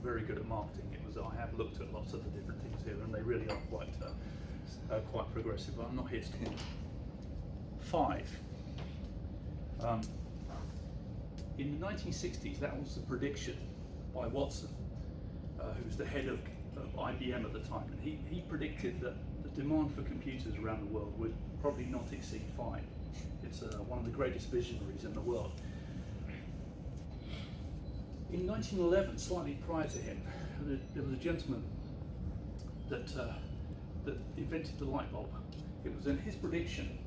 very good at marketing. It was, I have looked at lots of the different things here, and they really are quite progressive. But I'm not here to talk. 5. In the 1960s, that was the prediction by Watson, who was the head of IBM at the time, and he predicted that the demand for computers around the world would probably not exceed 5. It's one of the greatest visionaries in the world. In 1911, slightly prior to him, there was a gentleman that invented the light bulb. It was, and his prediction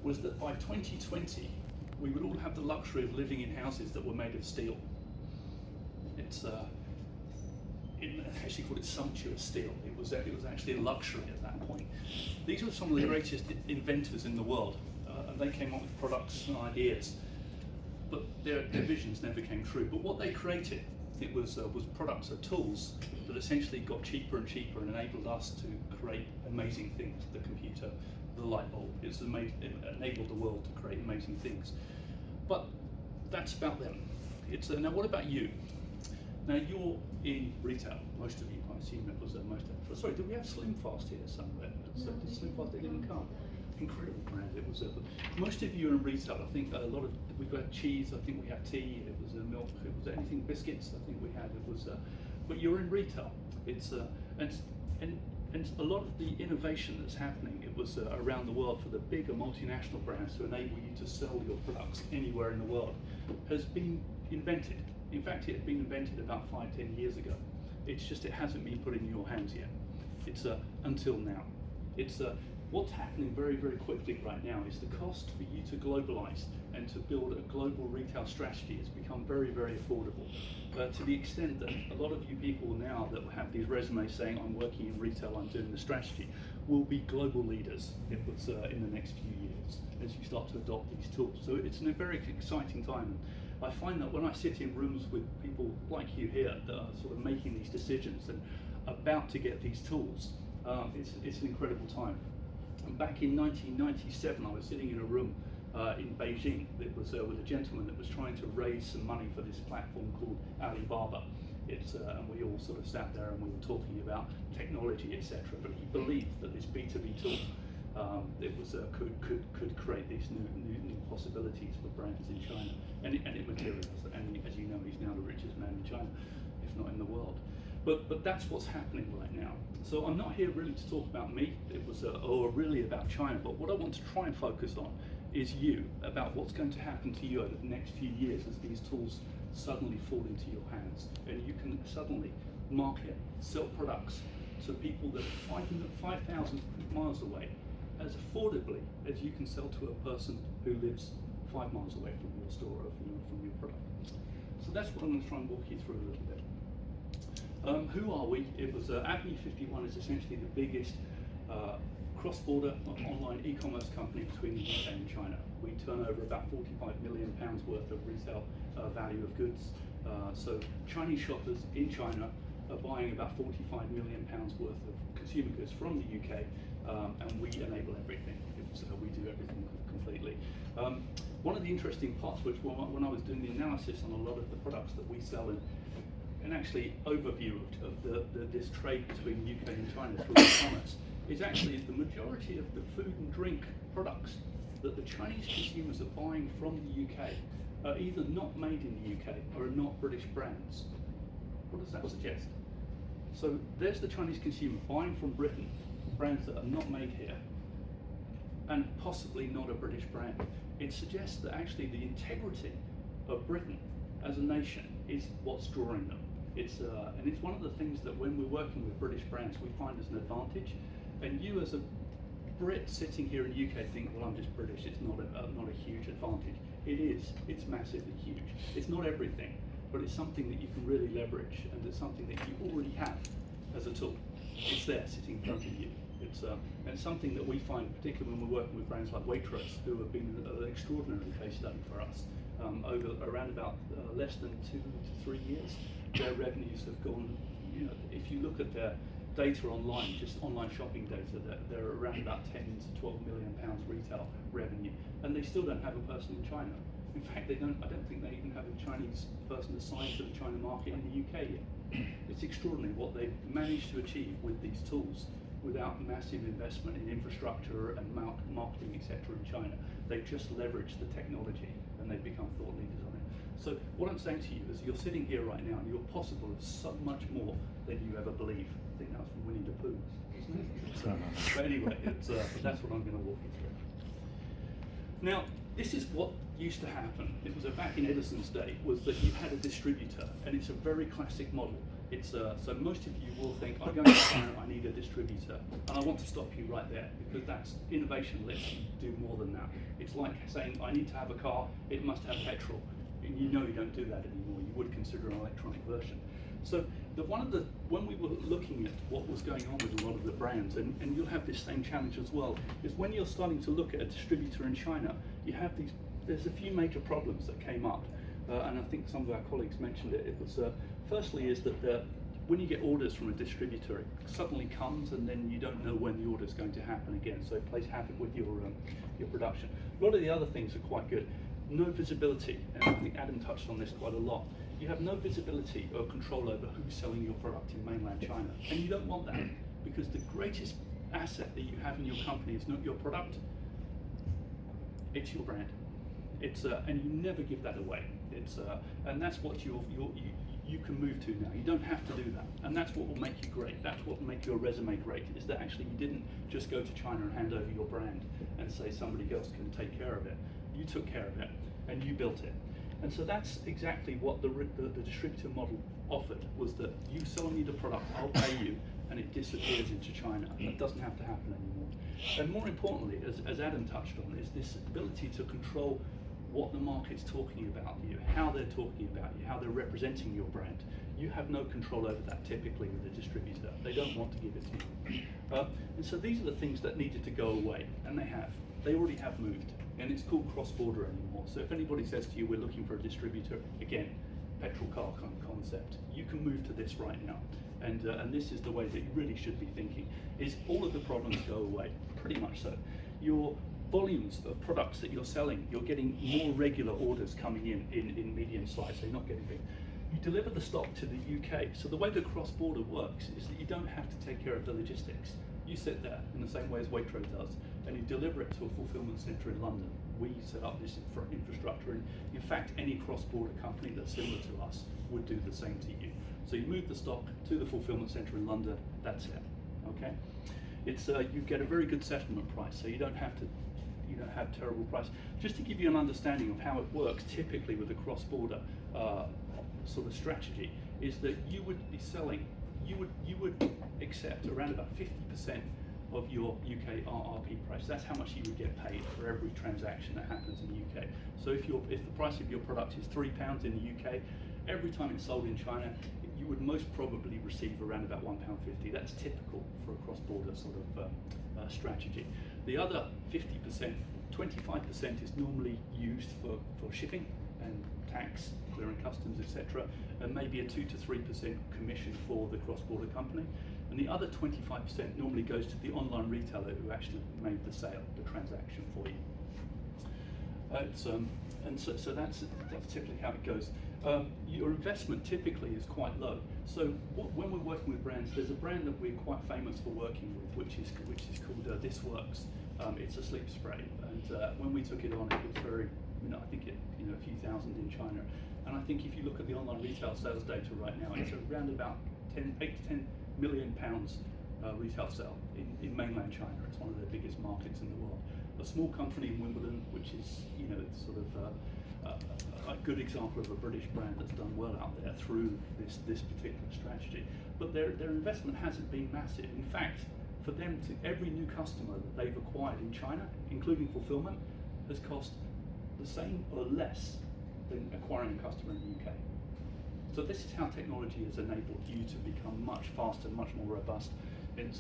was that by 2020, we would all have the luxury of living in houses that were made of steel. It's it actually called it sumptuous steel. It was actually a luxury at that point. These were some of the greatest inventors in the world, and they came up with products and ideas, but their visions never came true. But what they created, it was products or tools that essentially got cheaper and cheaper and enabled us to create amazing things. The computer, the light bulb, it enabled the world to create amazing things. But that's about them. Now what about you? Now you're in retail, most of you, I assume it was most of you. Sorry, did we have Slim Fast here somewhere? So did Slim Fast, they didn't come? Incredible brand, it was. Most of you are in retail. I think a lot of, we've got cheese, I think we had tea, it was milk, it was anything, biscuits, I think we had, it was, but you're in retail. It's, and a lot of the innovation that's happening, it was around the world for the bigger multinational brands to enable you to sell your products anywhere in the world, has been invented. In fact, it had been invented about 5-10 years ago. It's just, it hasn't been put in your hands yet. It's until now. It's what's happening very, very quickly right now is the cost for you to globalize and to build a global retail strategy has become very, very affordable. To the extent that a lot of you people now that have these resumes saying I'm working in retail, I'm doing the strategy, will be global leaders in the next few years as you start to adopt these tools. So it's a very exciting time. I find that when I sit in rooms with people like you here that are sort of making these decisions and about to get these tools, it's an incredible time. And back in 1997, I was sitting in a room in Beijing. It was with a gentleman that was trying to raise some money for this platform called Alibaba. And we all sort of sat there and we were talking about technology, etc. But he believed that this B2B tool could create these new possibilities for brands in China, and it materialized. And as you know, he's now the richest man in China, if not in the world. But that's what's happening right now. So I'm not here really to talk about me, or really about China, but what I want to try and focus on is you, about what's going to happen to you over the next few years as these tools suddenly fall into your hands, and you can suddenly market, sell products to people that are 5,000 miles away as affordably as you can sell to a person who lives 5 miles away from your store or from your product. So that's what I'm going to try and walk you through a little bit. Who are we? Avenue51 is essentially the biggest cross-border online e-commerce company between the UK and China. We turn over about £45 million worth of retail value of goods. So Chinese shoppers in China are buying about £45 million worth of consumer goods from the UK, and we enable everything. We do everything completely. One of the interesting parts, which when I was doing the analysis on a lot of the products that we sell and actually overview of this trade between the UK and China through e-commerce, is actually the majority of the food and drink products that the Chinese consumers are buying from the UK are either not made in the UK or are not British brands. What does that suggest? So there's the Chinese consumer buying from Britain brands that are not made here and possibly not a British brand. It suggests that actually the integrity of Britain as a nation is what's drawing them. And it's one of the things that when we're working with British brands we find as an advantage. And you as a Brit sitting here in the UK think, well, I'm just British, it's not a huge advantage. It is, it's massively huge. It's not everything, but it's something that you can really leverage, and it's something that you already have as a tool. It's there sitting in front of you. And something that we find, particularly when we're working with brands like Waitrose, who have been an extraordinary case study for us. Around about less than 2 to 3 years, their revenues have gone, if you look at their data online, just online shopping data, they're around about 10 to 12 million pounds retail revenue, and they still don't have a person in China. In fact, I don't think they even have a Chinese person assigned to the China market in the UK yet. it's extraordinary what they've managed to achieve with these tools without massive investment in infrastructure and marketing, etc. in China. They've just leveraged the technology and they've become thought leaders on it. So what I'm saying to you is you're sitting here right now and you're possible of so much more than you ever believe. I think that was from Winnie the Pooh, wasn't it? But anyway, that's what I'm going to walk you through. Now, this is what used to happen. It was back in Edison's day, was that you had a distributor, and it's a very classic model. It's so most of you will think, I'm going to China, I need a distributor, and I want to stop you right there because that's innovation lets you do more than that. It's like saying, I need to have a car, it must have petrol. And you know you don't do that anymore. You would consider an electronic version. So when we were looking at what was going on with a lot of the brands, and you'll have this same challenge as well, is when you're starting to look at a distributor in China, you have there's a few major problems that came up, and I think some of our colleagues mentioned it. It was firstly is that when you get orders from a distributor, it suddenly comes and then you don't know when the order is going to happen again, so it plays havoc with your production. A lot of the other things are quite good. No visibility, and I think Adam touched on this quite a lot. You have no visibility or control over who's selling your product in mainland China, and you don't want that because the greatest asset that you have in your company is not your product, it's your brand. And you never give that away. And that's what you can move to now. You don't have to do that, and that's what will make you great. That's what will make your resume great. Is that actually you didn't just go to China and hand over your brand and say somebody else can take care of it. You took care of it and you built it. And so that's exactly what the distributor model offered, was that you sell me the product, I'll pay you, and it disappears into China. That doesn't have to happen anymore. And more importantly, as Adam touched on, is this ability to control what the market's talking about you, how they're talking about you, how they're representing your brand. You have no control over that typically with a distributor. They don't want to give it to you. And so these are the things that needed to go away, and they have. They already have moved, and it's called cross-border anymore. So if anybody says to you, we're looking for a distributor, again, petrol car concept, you can move to this right now. And this is the way that you really should be thinking, is all of the problems go away, pretty much so. Your volumes of products that you're selling, you're getting more regular orders coming in medium size, so you're not getting big. You deliver the stock to the UK, so the way the cross-border works is that you don't have to take care of the logistics. You sit there in the same way as Waitrose does, and you deliver it to a fulfillment centre in London. We set up this infrastructure, and in fact, any cross-border company that's similar to us would do the same to you. So you move the stock to the fulfillment centre in London, that's it, okay? It's you get a very good settlement price, so you don't have to have terrible price. Just to give you an understanding of how it works, typically with a cross-border sort of strategy, is that you would be selling, you would accept around about 50% of your UK RRP price. That's how much you would get paid for every transaction that happens in the UK. So if the price of your product is £3 in the UK, every time it's sold in China, you would most probably receive around about £1.50. That's typical for a cross-border sort of strategy. The other 50%, 25% is normally used for shipping and tax, clearing customs, etc., and maybe a 2 to 3% commission for the cross-border company. And the other 25% normally goes to the online retailer who actually made the sale, the transaction for you. So that's typically how it goes. Your investment typically is quite low. So when we're working with brands, there's a brand that we're quite famous for working with, which is called This Works. It's a sleep spray, and when we took it on, it was very, I think a few thousand in China. And I think if you look at the online retail sales data right now, it's around about 8 to 10 million pounds retail sale in mainland China. It's one of the biggest markets in the world. A small company in Wimbledon, which is sort of a good example of a British brand that's done well out there through this particular strategy. But their investment hasn't been massive. In fact, for them every new customer that they've acquired in China, including fulfillment, has cost the same or less than acquiring a customer in the UK. So this is how technology has enabled you to become much faster, much more robust, and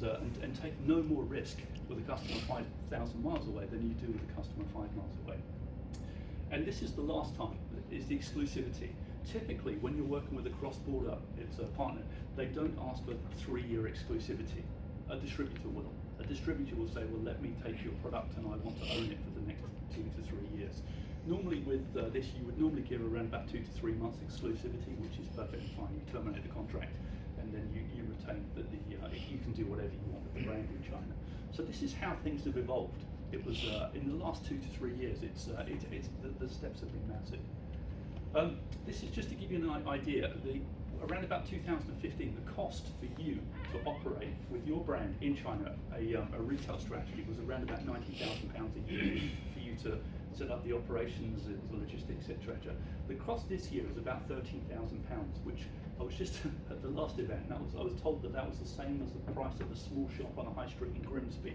take no more risk with a customer 5,000 miles away than you do with a customer 5 miles away. And this is the last time, is the exclusivity. Typically, when you're working with a cross-border partner, they don't ask for 3-year exclusivity. A distributor will. A distributor will say, well, let me take your product and I want to own it for the next 2 to 3 years. Normally with this, you would normally give around about 2 to 3 months exclusivity, which is perfectly fine. You terminate the contract and retain you can do whatever you want with the brand in China. So this is how things have evolved. It was in the last 2 to 3 years. The steps have been massive. This is just to give you an idea. Around about 2015, the cost for you to operate with your brand in China, a retail strategy, was around about £90,000 a year for you to set up the operations, the logistics, etc. The cost this year is about £13,000, which I was just at the last event. I was told that was the same as the price of a small shop on a high street in Grimsby.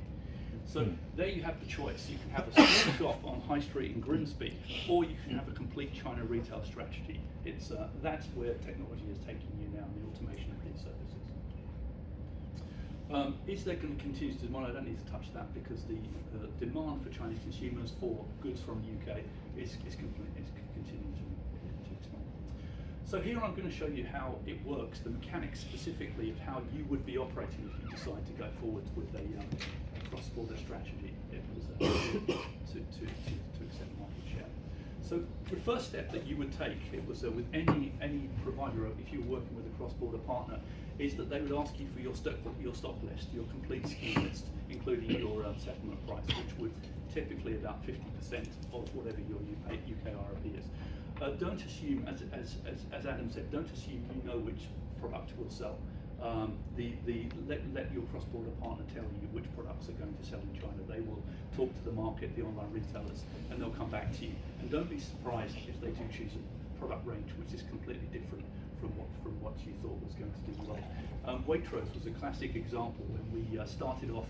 So there you have the choice. You can have a small shop on High Street in Grimsby, or you can have a complete China retail strategy. That's where technology is taking you now, and the automation of these services. Is there going to continue to demand? I don't need to touch that because the demand for Chinese consumers for goods from the UK is continuing to expand. So here I'm going to show you how it works, the mechanics specifically of how you would be operating if you decide to go forward with a cross-border strategy. It was to accept market share. So the first step that you would take, it was with any provider, if you're working with a cross-border partner, is that they would ask you for your stock list, your complete SKU list, including your settlement price, which would typically about 50% of whatever your UK RRP is. Don't assume, as Adam said, don't assume you know which product will sell. Let your cross-border partner tell you which products are going to sell in China. They will talk to the market, the online retailers, and they'll come back to you. And don't be surprised if they do choose a product range which is completely different from what you thought was going to do well. Waitrose was a classic example when we started off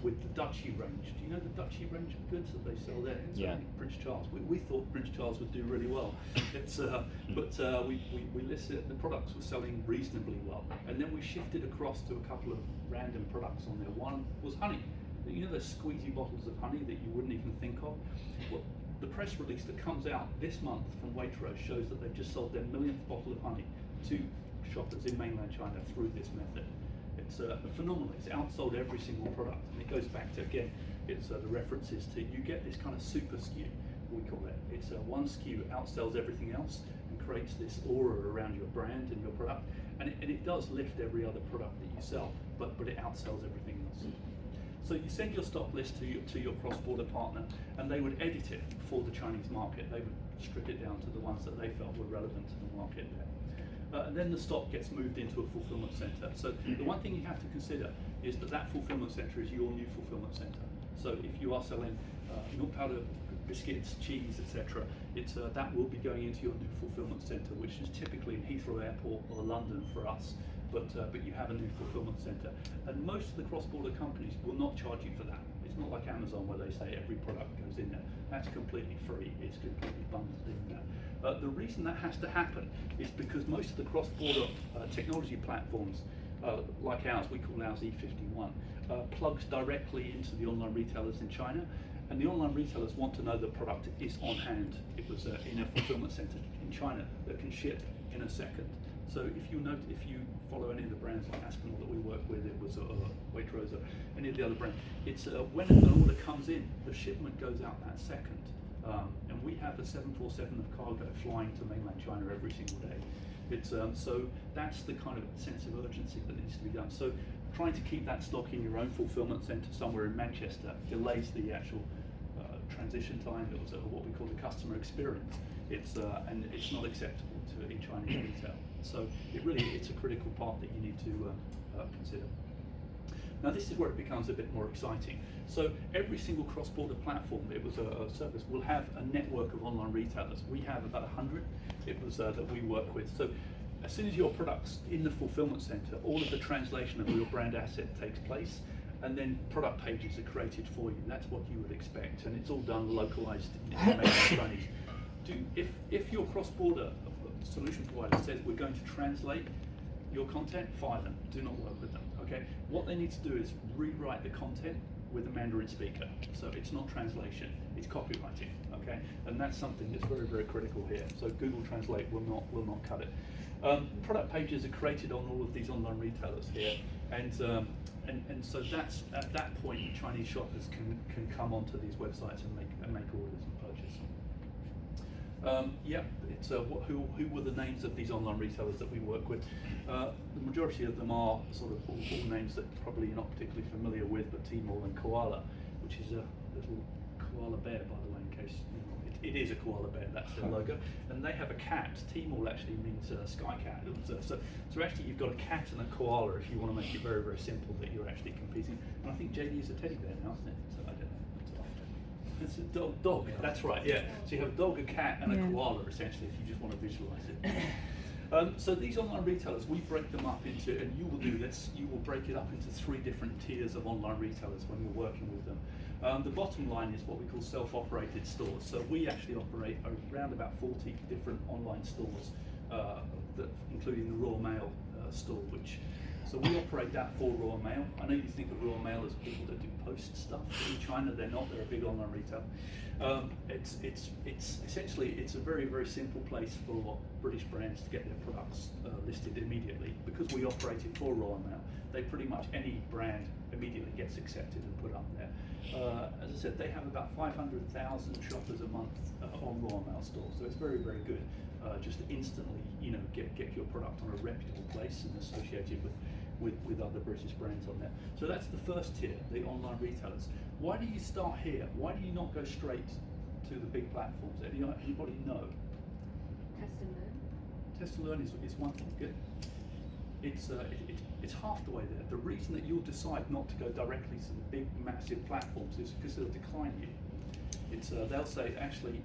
with the Duchy range. Do you know the Duchy range of goods that they sell there? Yeah. Prince Charles. We thought Prince Charles would do really well. We listed the products were selling reasonably well, and then we shifted across to a couple of random products on there. One was honey. You know those squeezy bottles of honey that you wouldn't even think of? Well, the press release that comes out this month from Waitrose shows that they've just sold their millionth bottle of honey to shoppers in mainland China through this method. It's phenomenal. It's outsold every single product, and it goes back to, again, it's the references to, you get this kind of super SKU, we call it. It's one SKU outsells everything else and creates this aura around your brand and your product, and it does lift every other product that you sell, but it outsells everything else. So you send your stock list to your cross-border partner, and they would edit it for the Chinese market. They would strip it down to the ones that they felt were relevant to the market there. And then the stock gets moved into a fulfillment center. So the one thing you have to consider is that fulfillment center is your new fulfillment center. So if you are selling milk powder, biscuits, cheese, etc., that will be going into your new fulfillment center, which is typically in Heathrow Airport or London for us. But you have a new fulfillment center, and most of the cross-border companies will not charge you for that. It's not like Amazon where they say every product goes in there. That's completely free. It's completely bundled in there. The reason that has to happen is because most of the cross-border technology platforms, like ours, we call ours E51, plugs directly into the online retailers in China, and the online retailers want to know the product is on hand. It was in a fulfillment center in China that can ship in a second. So if you follow any of the brands like Aspinall that we work with, it was Waitrose, or any of the other brands, it's when an order comes in, the shipment goes out that second. And we have a 747 of cargo flying to mainland China every single day. So that's the kind of sense of urgency that needs to be done. So trying to keep that stock in your own fulfillment centre somewhere in Manchester delays the actual transition time. It was what we call the customer experience. And it's not acceptable in Chinese retail. So it's a critical part that you need to consider. Now this is where it becomes a bit more exciting. So every single cross-border platform, it was a service, will have a network of online retailers. We have about 100 that we work with. So as soon as your product's in the fulfillment center, all of the translation of your brand asset takes place, and then product pages are created for you. That's what you would expect, and it's all done localized in Chinese. If your cross-border solution provider says we're going to translate your content, fire them. Do not work with them. Okay. What they need to do is rewrite the content with a Mandarin speaker. So it's not translation; it's copywriting. Okay, and that's something that's very, very critical here. So Google Translate will not cut it. Product pages are created on all of these online retailers here, and so that's at that point Chinese shoppers can come onto these websites and make orders and purchase. Yeah, it's who were the names of these online retailers that we work with? The majority of them are sort of all names that probably you're not particularly familiar with, but Tmall and Koala, which is a little koala bear, by the way, in case it is a koala bear. That's their logo, and they have a cat. Tmall actually means sky cat. So actually you've got a cat and a koala if you want to make it very, very simple that you're actually competing. And I think JD is a teddy bear now, isn't it? So I don't know. It's a dog. That's right. Yeah. So you have a dog, a cat, and a koala essentially, if you just want to visualize it. So these online retailers, we break them up into, and you will do this. You will break it up into 3 different tiers of online retailers when you're working with them. The bottom line is what we call self-operated stores. So we actually operate around about 40 different online stores, including the Royal Mail store, so we operate that for Royal Mail. I know you think of Royal Mail as people that do post stuff. In China, they're not. They're a big online retailer. It's essentially a very, very simple place for British brands to get their products listed immediately. Because we operate it for Royal Mail, pretty much any brand immediately gets accepted and put up there. As I said, they have about 500,000 shoppers a month on Royal Mail stores, so it's very, very good. Just to instantly, get your product on a reputable place and associated with other British brands on there. So that's the first tier, the online retailers. Why do you start here? Why do you not go straight to the big platforms? Anybody know? Test and learn. Test and learn is one thing. Good. It's half the way there. The reason that you'll decide not to go directly to the big, massive platforms is because they'll decline you. They'll say, actually,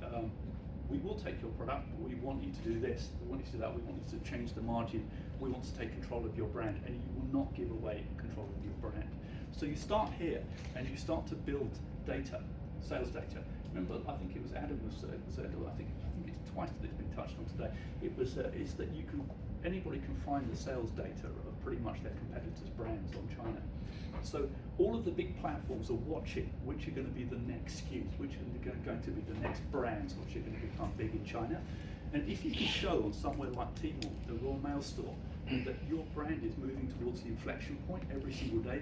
we will take your product, but we want you to do this, we want you to do that, we want you to change the margin, we want to take control of your brand, and you will not give away control of your brand. So you start here, and you start to build data, sales data. Remember, I think it was Adam who said, I think it's twice that it's been touched on today, is that anybody can find the sales data of pretty much their competitors' brands on China. So all of the big platforms are watching which are going to be the next SKUs, which are going to be the next brands which are going to become big in China. And if you can show on somewhere like Tmall, the Royal Mail store, that your brand is moving towards the inflection point every single day,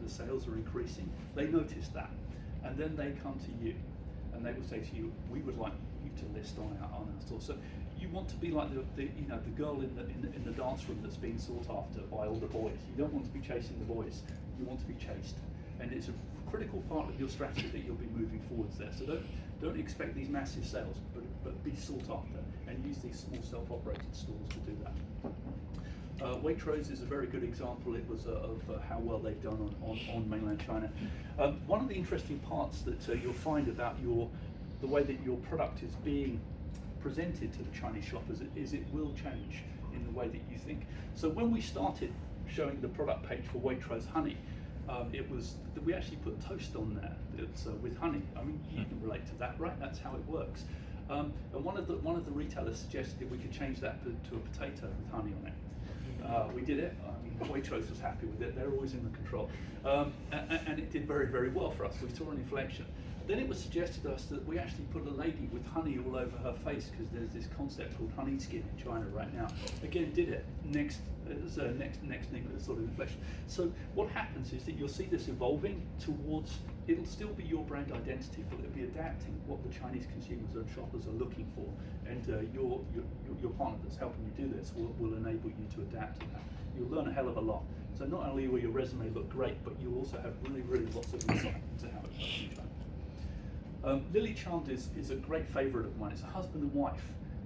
the sales are increasing, they notice that. And then they come to you and they will say to you, we would like you to list on our store. So you want to be like the girl in the dance room that's being sought after by all the boys. You don't want to be chasing the boys. You want to be chased, and it's a critical part of your strategy that you'll be moving forwards there. So don't expect these massive sales, but be sought after, and use these small self-operated stores to do that. Waitrose is a very good example. It was of how well they've done on mainland China. One of the interesting parts that you'll find about the way that your product is being presented to the Chinese shoppers is it will change in the way that you think. So when we started showing the product page for Waitrose honey, it was that we actually put toast on there. It's with honey. I mean, you can relate to that, right? That's how it works. And one of the retailers suggested we could change that to a potato with honey on it. We did it. I mean, Waitrose was happy with it. They're always in the control, and it did very, very well for us. We saw an inflection. Then it was suggested to us that we actually put a lady with honey all over her face, because there's this concept called honey skin in China right now. Again, did it. Next sort of inflection. So what happens is that you'll see this evolving towards, it'll still be your brand identity, but it'll be adapting what the Chinese consumers and shoppers are looking for. And your partner that's helping you do this will enable you to adapt to that. You'll learn a hell of a lot. So not only will your resume look great, but you'll also have really, really lots of insight into how it works in China. Lily Chand is a great favourite of mine. It's a husband and wife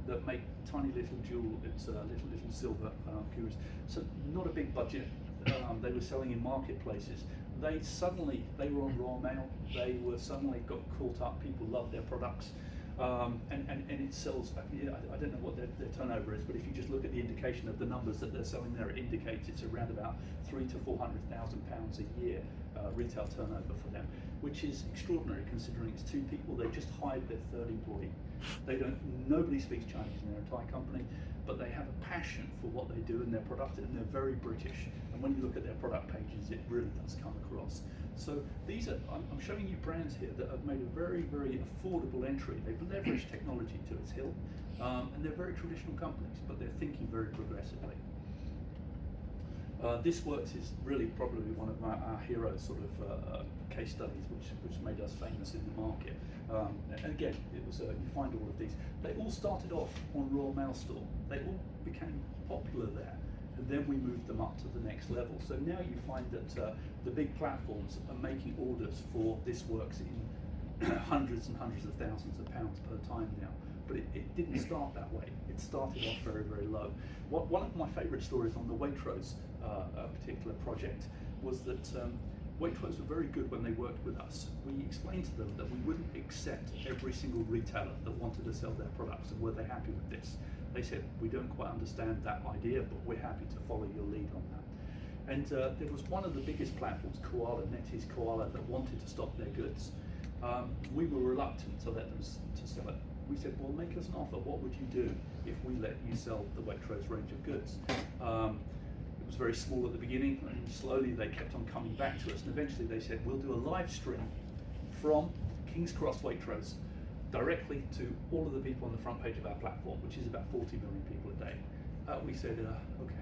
that make tiny little little silver cuirass. So not a big budget. They were selling in marketplaces. They were on Royal Mail. They were suddenly got caught up. People loved their products, and it sells. I don't know what their turnover is, but if you just look at the indication of the numbers that they're selling there, it indicates it's around about £300,000 to £400,000 a year retail turnover for them, which is extraordinary considering it's 2 people. They just hired their 3rd employee. Nobody speaks Chinese in their entire company, but they have a passion for what they do and their product, and they're very British. And when you look at their product pages, it really does come across. So I'm showing you brands here that have made a very, very affordable entry. They've leveraged technology to its hill, and they're very traditional companies, but they're thinking very progressively. This Works is really probably one of our hero sort of case studies, which made us famous in the market. And again, it was you find all of these. They all started off on Royal Mail Store. They all became popular there, and then we moved them up to the next level. So now you find that the big platforms are making orders for This Works in hundreds and hundreds of thousands of pounds per time now. But it didn't start that way. It started off very, very low. One of my favourite stories on the Waitrose particular project was that Waitrose were very good when they worked with us. We explained to them that we wouldn't accept every single retailer that wanted to sell their products, and were they happy with this? They said, we don't quite understand that idea, but we're happy to follow your lead on that. And there was one of the biggest platforms, Koala, NetEase Koala, that wanted to stop their goods. We were reluctant to let them to sell it. We said, well, make us an offer. What would you do if we let you sell the Waitrose range of goods? It was very small at the beginning, and slowly they kept on coming back to us, and eventually they said, we'll do a live stream from King's Cross Waitrose directly to all of the people on the front page of our platform, which is about 40 million people a day. We said, okay.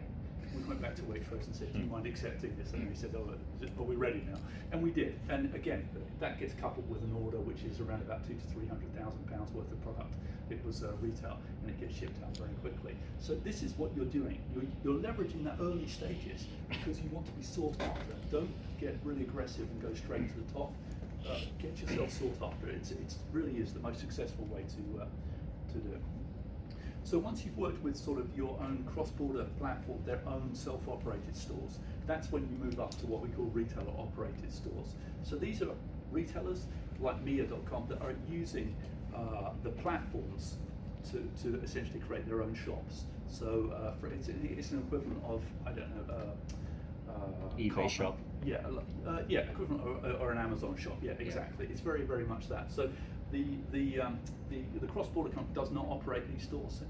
We went back to Waitrose and said, do you mind accepting this? And they said, oh, we're ready now. And we did. And again, that gets coupled with an order which is around about £200,000 to £300,000 worth of product. It was retail, and it gets shipped out very quickly. So this is what you're doing. You're leveraging that early stages because you want to be sought after. Don't get really aggressive and go straight to the top. Get yourself sought after. It really is the most successful way to do it. So once you've worked with sort of your own cross-border platform, their own self-operated stores, that's when you move up to what we call retailer-operated stores. So these are retailers like Mia.com that are using the platforms to essentially create their own shops. So it's an equivalent of, I don't know, eBay shop. Yeah, equivalent or an Amazon shop. Yeah, exactly. Yeah. It's very, very much that. So the cross-border company does not operate these stores.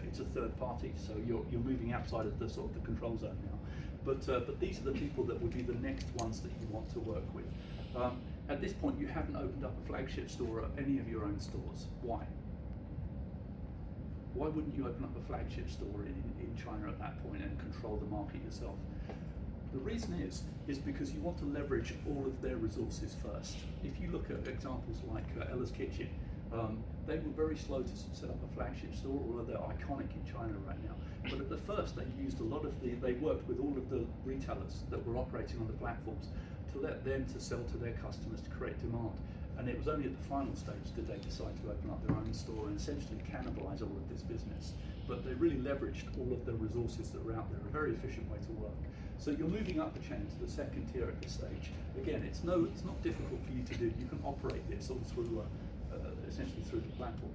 It's a third party. So you're moving outside of the sort of the control zone now. But these are the people that would be the next ones that you want to work with. At this point, you haven't opened up a flagship store at any of your own stores. Why? Why wouldn't you open up a flagship store in China at that point and control the market yourself? The reason is because you want to leverage all of their resources first. If you look at examples like Ella's Kitchen, they were very slow to set up a flagship store, although they're iconic in China right now. But at the first, they used a lot of they worked with all of the retailers that were operating on the platforms to let them to sell to their customers to create demand. And it was only at the final stage did they decide to open up their own store and essentially cannibalize all of this business. But they really leveraged all of the resources that were out there, a very efficient way to work. So you're moving up the chain to the second tier at this stage. Again, it's not difficult for you to do. You can operate this all through, essentially through the platform.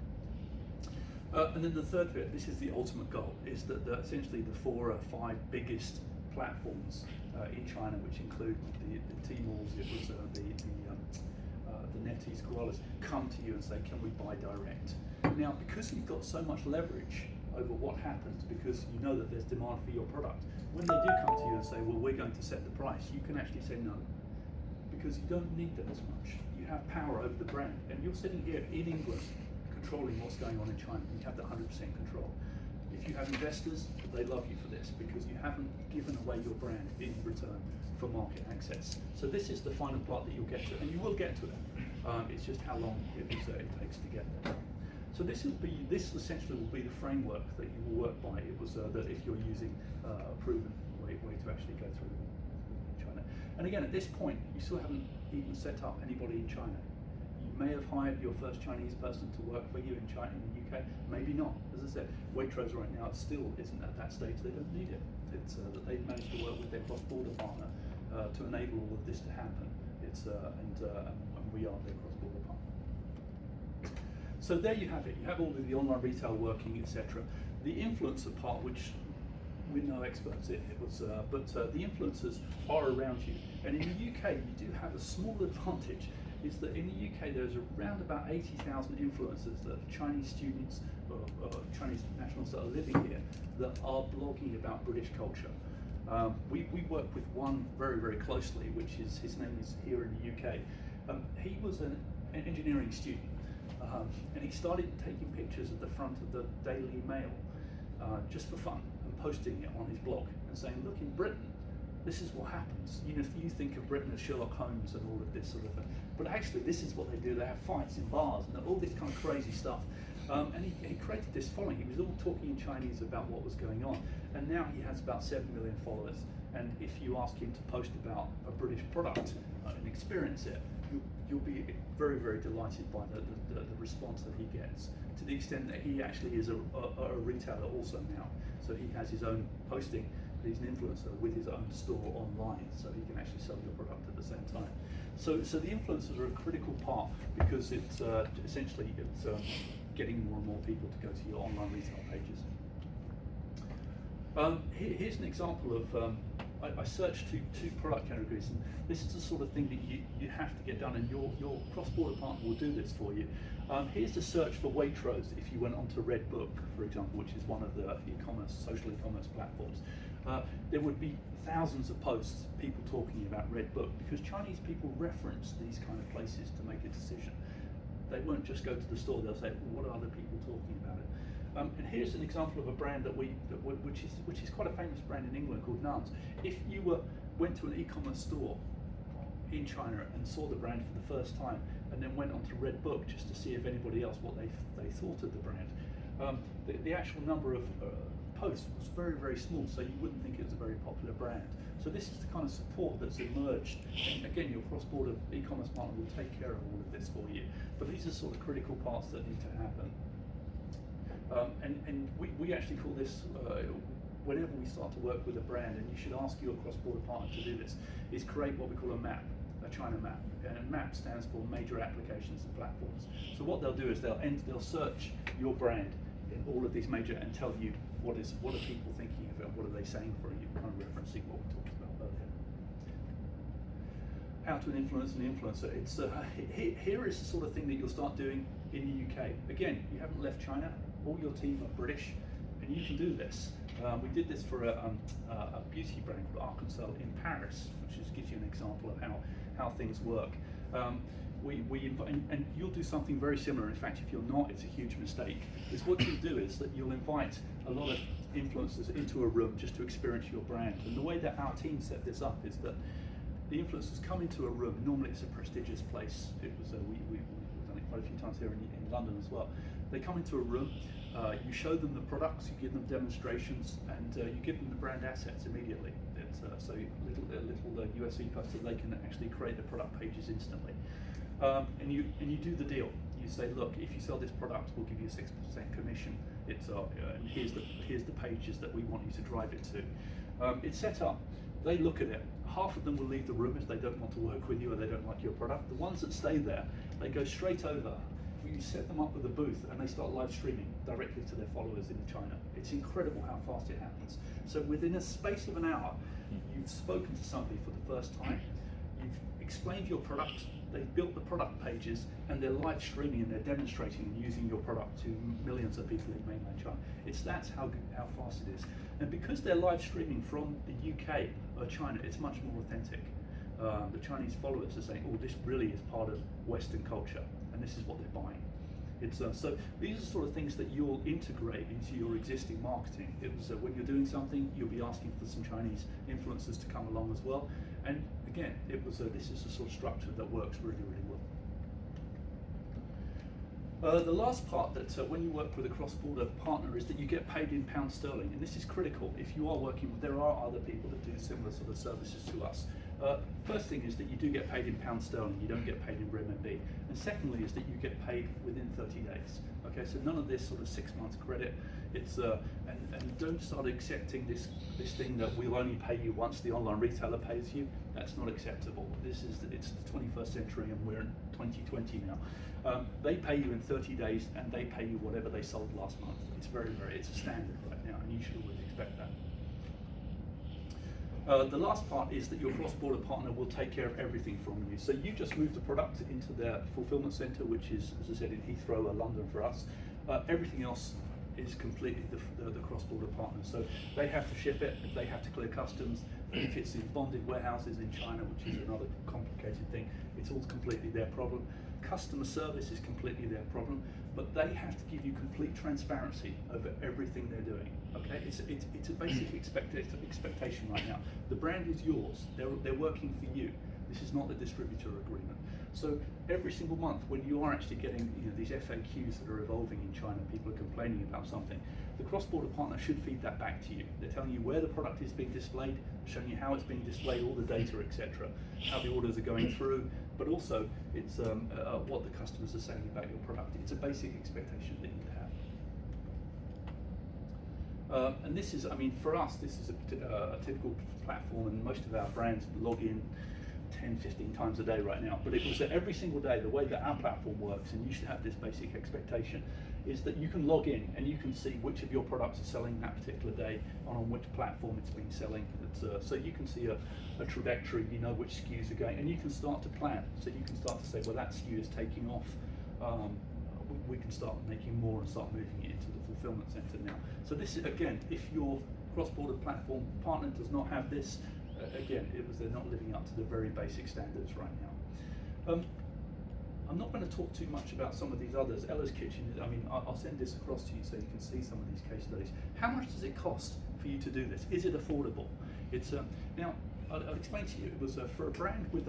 And then the third bit, this is the ultimate goal, is that essentially the 4 or 5 biggest platforms in China, which include the Tmall's, it was the NetEase Koalas, come to you and say, can we buy direct? Now, because you've got so much leverage over what happens, because you know that there's demand for your product, when they do come to you and say, well, we're going to set the price, you can actually say no, because you don't need them as much. You have power over the brand, and you're sitting here in England controlling what's going on in China. You have the 100% control. If you have investors, they love you for this because you haven't given away your brand in return for market access. So this is the final part that you'll get to, and you will get to it. It's just how long it takes to get there. So this essentially will be the framework that you will work by. It was that if you're using a proven way to actually go through China. And again, at this point, you still haven't even set up anybody in China. You may have hired your first Chinese person to work for you in China, in the UK, maybe not. As I said, Waitrose right now still isn't at that stage. They don't need it. It's that they've managed to work with their cross-border partner to enable all of this to happen. And we are their cross-border partner. So there you have it. You have all of the online retail working, etc. The influencer part, which we're no experts in, but the influencers are around you. And in the UK, you do have a small advantage, is that in the UK there's around about 80,000 influencers that are Chinese students or Chinese nationals that are living here that are blogging about British culture. We work with one very, very closely, which is, his name is here in the UK. He was an engineering student, and he started taking pictures at the front of the Daily Mail just for fun and posting it on his blog and saying, look, in Britain, This is what happens. You know, if you think of Britain as Sherlock Holmes and all of this sort of thing, but actually this is what they do. They have fights in bars and all this kind of crazy stuff. And he created this following. He was all talking in Chinese about what was going on, and now he has about 7 million followers. And if you ask him to post about a British product and experience it, you'll be very, very delighted by the response that he gets, to the extent that he actually is a retailer also now. So he has his own posting. He's an influencer with his own store online, so he can actually sell your product at the same time. So the influencers are a critical part, because it's essentially getting more and more people to go to your online retail pages. Here's an example of, I searched two product categories, and this is the sort of thing that you have to get done, and your cross-border partner will do this for you. Here's the search for Waitrose if you went onto Redbook, for example, which is one of the social e-commerce platforms. There would be thousands of posts, people talking about Redbook, because Chinese people reference these kind of places to make a decision. They won't just go to the store, they'll say, well, what are other people talking about it? And here's an example of a brand which is quite a famous brand in England called Nuns. If you went to an e-commerce store in China and saw the brand for the first time, and then went onto Redbook just to see if anybody else what they thought of the brand, the actual number of posts was very, very small, so you wouldn't think it was a very popular brand. So this is the kind of support that's emerged. And again, your cross-border e-commerce partner will take care of all of this for you. But these are sort of critical parts that need to happen. And we actually call this, whenever we start to work with a brand, and you should ask your cross-border partner to do this, is create what we call a map, a China map. And MAP stands for Major Applications and Platforms. So what they'll do is they'll search your brand in all of these major and tell you what are people thinking of it, what are they saying for you, kind of referencing what we talked about earlier. How to influence an influencer. It's here is the sort of thing that you'll start doing in the UK. Again, you haven't left China. All your team are British, and you can do this. We did this for a beauty brand called Arkansas in Paris, which gives you an example of how things work. And you'll do something very similar. In fact, if you're not, it's a huge mistake. Is what you'll do is that you'll invite a lot of influencers into a room just to experience your brand. And the way that our team set this up is that the influencers come into a room. Normally, it's a prestigious place. It was we've done it quite a few times here in London as well. They come into a room. You show them the products, you give them demonstrations, and you give them the brand assets immediately. It's so little USB posts that they can actually create the product pages instantly. And you do the deal. You say, look, if you sell this product, we'll give you a 6% commission. It's and here's the pages that we want you to drive it to. It's set up. They look at it. Half of them will leave the room if they don't want to work with you or they don't like your product. The ones that stay there, they go straight over. You set them up with a booth and they start live streaming directly to their followers in China. It's incredible how fast it happens. So within a space of an hour, you've spoken to somebody for the first time, you've explained your product, they've built the product pages, and they're live streaming and they're demonstrating and using your product to millions of people in mainland China. That's how fast it is. And because they're live streaming from the UK or China, it's much more authentic. The Chinese followers are saying, oh, this really is part of Western culture, and this is what they're buying. It's so these are the sort of things that you'll integrate into your existing marketing. When you're doing something, you'll be asking for some Chinese influencers to come along as well. And again, this is the sort of structure that works really, really well. The last part that when you work with a cross-border partner is that you get paid in pound sterling, and this is critical. If you are working with, there are other people that do similar sort of services to us. First thing is that you do get paid in pound sterling, you don't get paid in renminbi. And secondly is that you get paid within 30 days. Okay, so none of this sort of 6 months credit. It's and don't start accepting this thing that we'll only pay you once the online retailer pays you. That's not acceptable. It's the 21st century and we're in 2020 now. They pay you in 30 days and they pay you whatever they sold last month. It's it's a standard right now, and you should always expect that. The last part is that your cross-border partner will take care of everything from you. So you just move the product into their fulfillment center, which is, as I said, in Heathrow or London for us. Everything else is completely the cross-border partner. So they have to ship it, they have to clear customs. If it's in bonded warehouses in China, which is another complicated thing, it's all completely their problem. Customer service is completely their problem, but they have to give you complete transparency over everything they're doing. Okay, it's a basic expectation right now. The brand is yours. They're working for you. This is not a distributor agreement. So every single month, when you are actually getting these FAQs that are evolving in China, people are complaining about something, the cross-border partner should feed that back to you. They're telling you where the product is being displayed, showing you how it's being displayed, all the data, etc., how the orders are going through, but also it's what the customers are saying about your product. It's a basic expectation that you have. And this is, I mean, for us, this is a typical platform, and most of our brands log in 10, 15 times a day right now. But it was that every single day, the way that our platform works, and you should have this basic expectation, is that you can log in and you can see which of your products are selling that particular day and on which platform it's been selling. So you can see a trajectory, you know which SKUs are going, and you can start to plan. So you can start to say, well, that SKU is taking off. We can start making more and start moving it into the fulfillment center now. So this is, again, if your cross-border platform partner does not have this, again, they're not living up to the very basic standards right now. I'm not going to talk too much about some of these others. Ella's Kitchen, I mean, I'll send this across to you so you can see some of these case studies. How much does it cost for you to do this? Is it affordable? It's now, I'll explain to you. It was for a brand with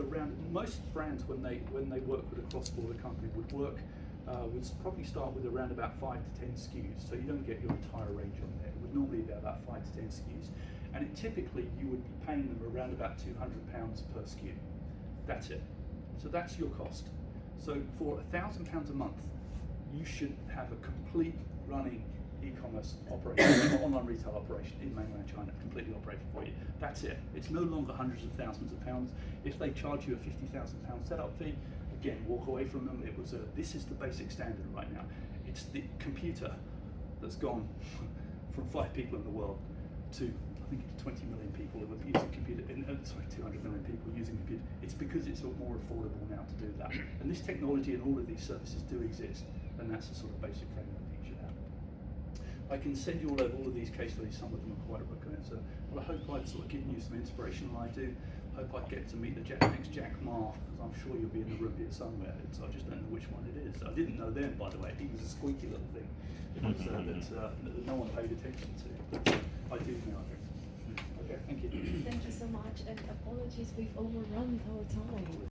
most brands when they work with a cross-border company would probably start with around about 5 to 10 SKUs. So you don't get your entire range on there. It would normally be about 5 to 10 SKUs. And typically you would be paying them around about £200 per SKU. That's it. So that's your cost. So for £1,000 a month, you should have a complete running e-commerce operation, online retail operation in mainland China, completely operating for you. That's it. It's no longer hundreds of thousands of pounds. If they charge you a £50,000 setup fee, again, walk away from them. This is the basic standard right now. It's the computer that's gone from 5 people in the world to, I think it's 20 million people who are using computer, 200 million people using computer. It's because it's more affordable now to do that. And this technology and all of these services do exist, and that's the sort of basic framework that you should have. I can send you all over all of these case studies. Some of them are quite recommended. So, well, I hope I've sort of given you some inspiration, and I do. Hope I get to meet the next Jack Ma, because I'm sure you'll be in the room here somewhere. I just don't know which one it is. I didn't know then, by the way. He was a squeaky little thing that no one paid attention to. But I do now. Okay, thank you. Thank you so much, and apologies, we've overrun our time.